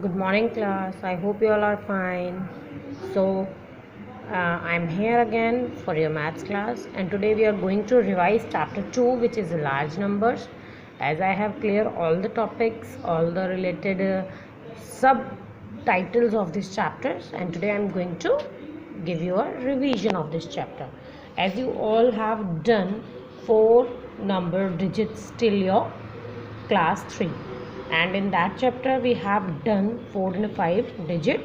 Good morning, class. I hope you all are fine. So, I'm here again for your maths class, and today we are going to revise chapter 2, which is large numbers. As I have cleared all the topics, all the related subtitles of these chapters, and today I'm going to give you a revision of this chapter. As you all have done 4 number digits till your class 3, and in that chapter we have done 4 and 5 digit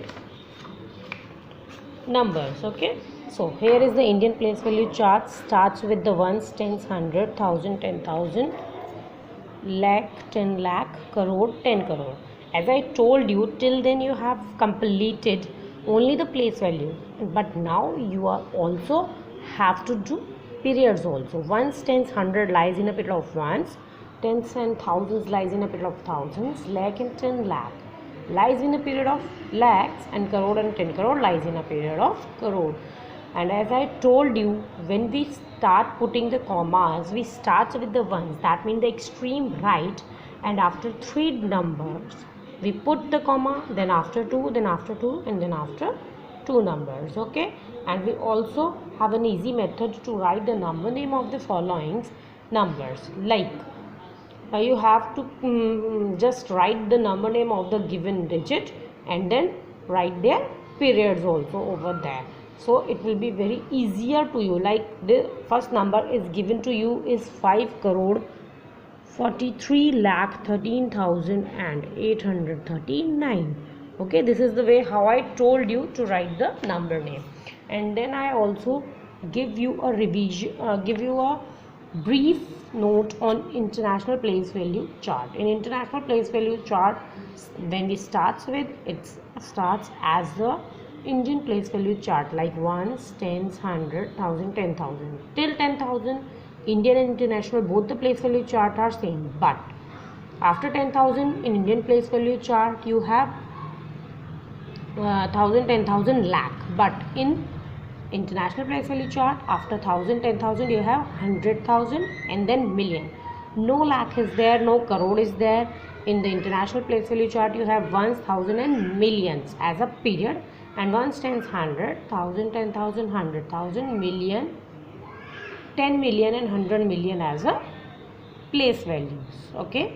numbers. Okay, so here is the Indian place value chart. Starts with the ones, tens, hundred, thousand, 10,000, lakh, 10 lakh, crore, 10 crore. As I told you, till then you have completed only the place value, but now you are also have to do periods also. Ones, tens, hundred lies in a period of ones, tens and thousands lies in a period of thousands, lakh and 10 lakh lies in a period of lakhs, and crore and 10 crore lies in a period of crore. And as I told you, when we start putting the commas, we start with the ones, that means the extreme right, and after 3 numbers we put the comma, then after 2, then after 2, and then after 2 numbers. Okay, and we also have an easy method to write the number name of the following numbers. Like you have to just write the number name of the given digit and then write their periods also over there, so it will be very easier to you. Like the first number is given to you is 5 crore 43 lakh 13,839. Okay, this is the way how I told you to write the number name. And then I also give you a revision, give you a brief note on international place value chart. In international place value chart, when we starts with, it starts as the Indian place value chart, like ones, tens, 100, 1000, 10,000 till 10,000. Indian and international both the place value chart are same, but after 10,000 in Indian place value chart you have 1000, 10,000, lakh, but in international place value chart after 1000, 10,000 you have 100,000 and then million. No lakh is there, no crore is there. In the international place value chart you have ones, thousand and millions as a period, and ones, tens, 100, 1000, 10,000, 100,000, million, 10 million and 100 million as a place values. Okay,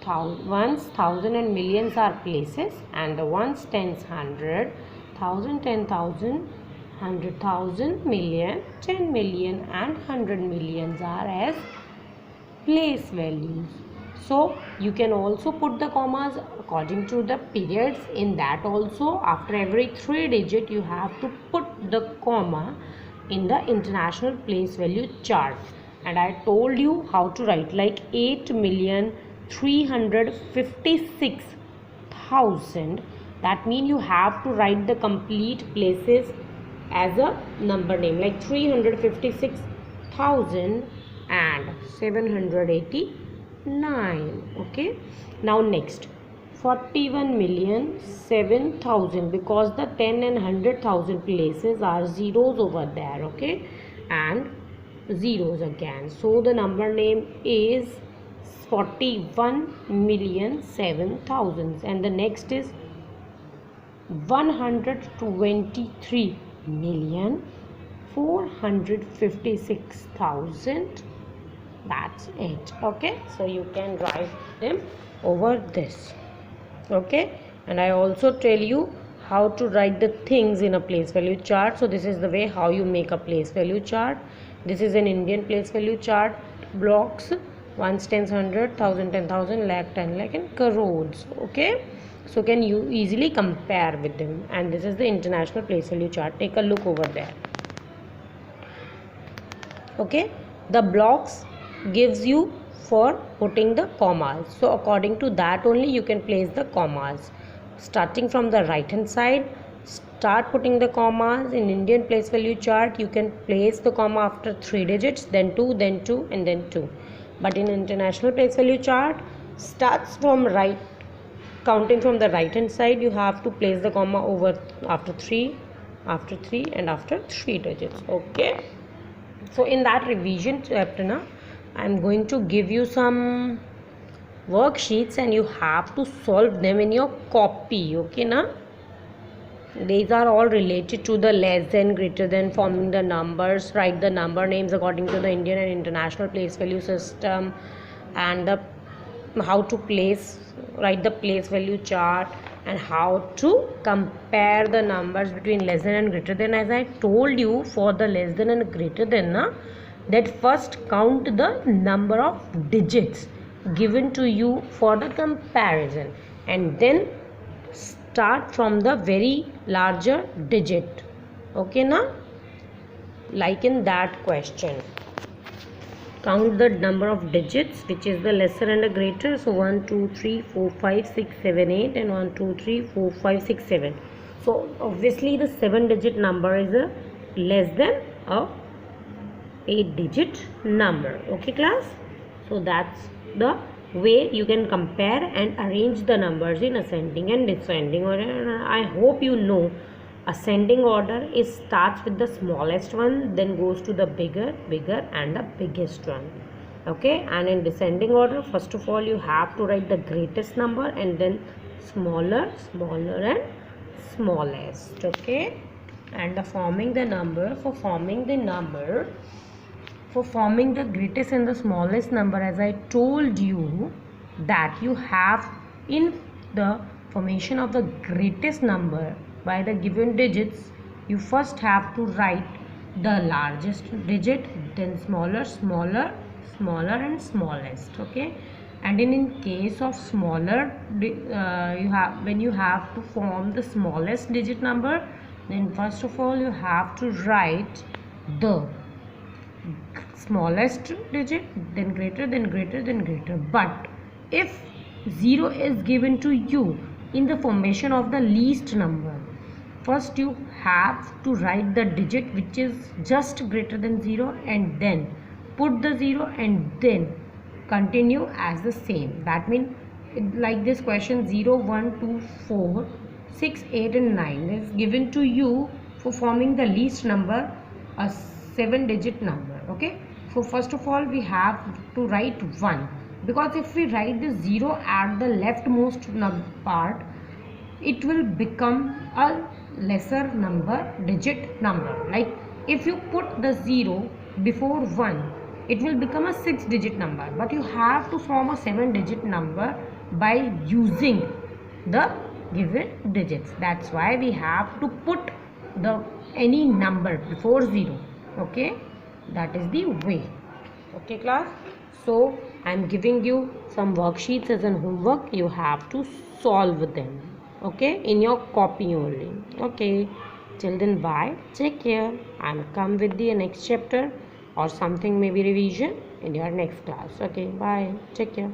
ones, thousand and millions are places, and the ones, tens, 100, 1000, 10,000, 100,000, million, 10 million and 100 millions are as place values. So you can also put the commas according to the periods. In that also, after every 3 digit you have to put the comma in the international place value chart. And I told you how to write, like 8,356,000. that means you have to write the complete places as a number name, like 356,789. Okay, now next 41,007,000, because the 10 and 100,000 places are zeros over there. Okay, and zeros again, so the number name is 41,007,000. And the next is 123,456,000. that's it. Okay, so you can write them over this. Okay, and I also tell you how to write the things in a place value chart. So this is the way how you make a place value chart. This is an Indian place value chart. Blocks, ones, tens, 100, 1000, 10,000, lakh, 10 lakh and crores. Okay, so can you easily compare with them. And this is the international place value chart. Take a look over there. Okay, the blocks gives you for putting the commas, so according to that only you can place the commas. Starting from the right hand side, start putting the commas. In Indian place value chart you can place the comma after 3 digits, then 2, then 2 and then 2. But in international place value chart, starts from right, counting from the right hand side, you have to place the comma over after 3, after 3 and after 3 digits. Okay, so in that revision chapter now, I am going to give you some worksheets and you have to solve them in your copy. Okay na? These are all related to the less than, greater than, forming the numbers, write the number names according to the Indian and international place value system, and the how to write the place value chart, and how to compare the numbers between less than and greater than. As I told you, for the less than and greater than that first count the number of digits given to you for the comparison, and then start from the very larger digit. Okay na? Like in that question, count the number of digits which is the lesser and the greater. So 1 2 3 4 5 6 7 8 and 1 2 3 4 5 6 7. So obviously the 7-digit number is a less than a 8-digit number. Okay class, so that's the way you can compare and arrange the numbers in ascending and descending order. I hope you know ascending order is starts with the smallest one, then goes to the bigger and the biggest one. Okay, and in descending order, first of all you have to write the greatest number and then smaller and smallest. Okay, and the forming the number, for forming the greatest and the smallest number, as I told you that you have in the formation of the greatest number by the given digits, you first have to write the largest digit, then smaller and smallest. Okay, and in case of smaller, when you have to form the smallest digit number, then first of all you have to write the smallest digit, then greater, but if 0 is given to you in the formation of the least number, first you have to write the digit which is just greater than 0 and then put the 0 and then continue as the same. That means like this question, 0 1 2 4 6 8 and 9 is given to you for forming the least number, a 7-digit number. Okay, so first of all we have to write 1, because if we write the 0 at the leftmost part, it will become a lesser digit number. Like if you put the 0 before 1, it will become a 6-digit number, but you have to form a 7-digit number by using the given digits. That's why we have to put any number before 0. Okay, that is the way. Okay class, so I am giving you some worksheets as an homework. You have to solve them, okay, in your copy only. Okay, till then bye, take care, and come with the next chapter or something, maybe revision in your next class. Okay, bye, take care.